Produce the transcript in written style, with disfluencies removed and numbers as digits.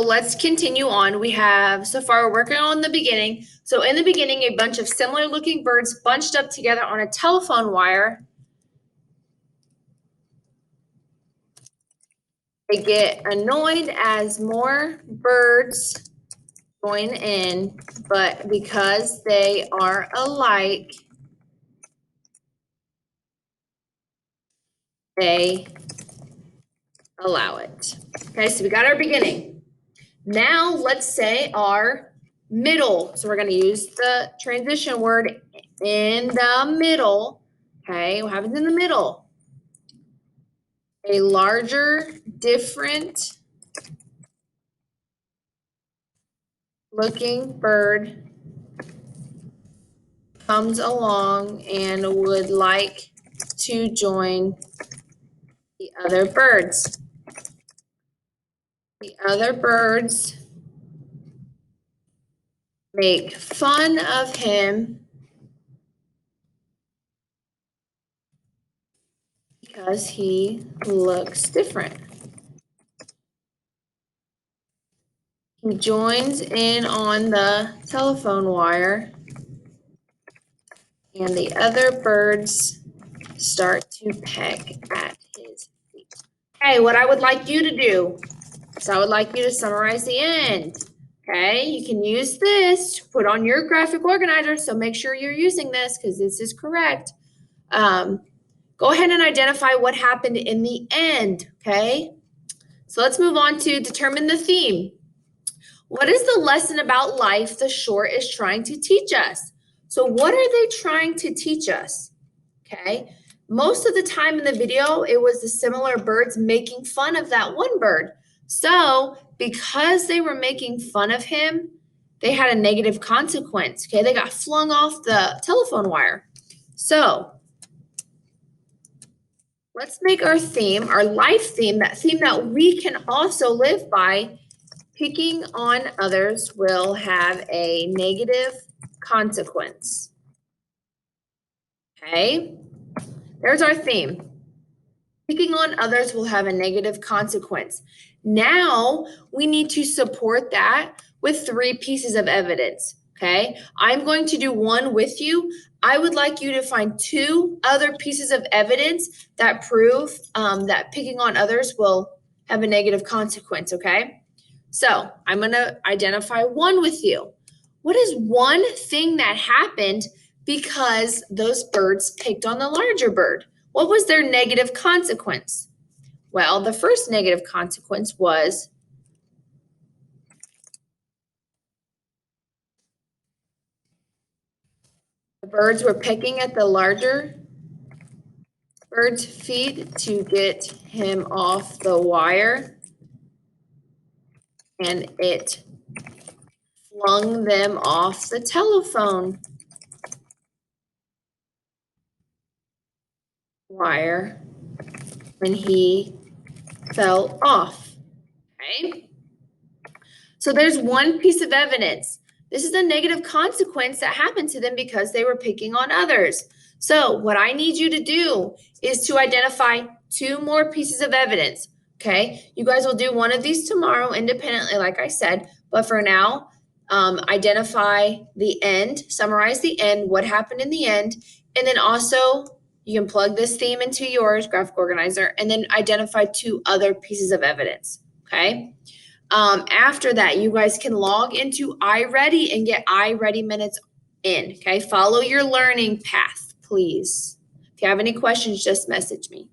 Let's continue on. We have, so far we're working on the beginning. So in the beginning, a bunch of similar looking birds bunched up together on a telephone wire. They get annoyed as more birds join in, but because they are alike, they allow it. Okay, so we got our beginning. Now let's say our middle. So we're going to use the transition word in the middle. Okay, what happens in the middle? A larger, different looking bird comes along and would like to join the other birds. The other birds make fun of him because he looks different. He joins in on the telephone wire, and the other birds start to peck at his feet. Okay, what I would like you to do is I would like you to summarize the end. Okay, you can use this to put on your graphic organizer, so make sure you're using this because this is correct. Go ahead and identify what happened in the end, okay? So let's move on to determine the theme. What is the lesson about life the short is trying to teach us? So what are they trying to teach us? Okay, most of the time in the video, it was the similar birds making fun of that one bird. So because they were making fun of him, they had a negative consequence. Okay, they got flung off the telephone wire. So let's make our theme, our life theme, that theme that we can also live by. Picking on others will have a negative consequence. Okay, there's our theme. Picking on others will have a negative consequence. Now we need to support that with 3 pieces of evidence. Okay, I'm going to do one with you. I would like you to find 2 other pieces of evidence that prove that picking on others will have a negative consequence. Okay, so I'm going to identify one with you. What is one thing that happened because those birds picked on the larger bird? What was their negative consequence? Well, the first negative consequence was the birds were pecking at the larger bird's feet to get him off the wire, and it flung them off the telephone wire when he fell off. Okay? So there's one piece of evidence. This is a negative consequence that happened to them because they were picking on others. So what I need you to do is to identify 2 more pieces of evidence. Okay, you guys will do one of these tomorrow independently, like I said, but for now, identify the end, summarize the end, what happened in the end, and then also you can plug this theme into yours, graphic organizer, and then identify 2 other pieces of evidence. Okay. After that, you guys can log into iReady and get iReady minutes in. Okay, follow your learning path, please. If you have any questions, just message me.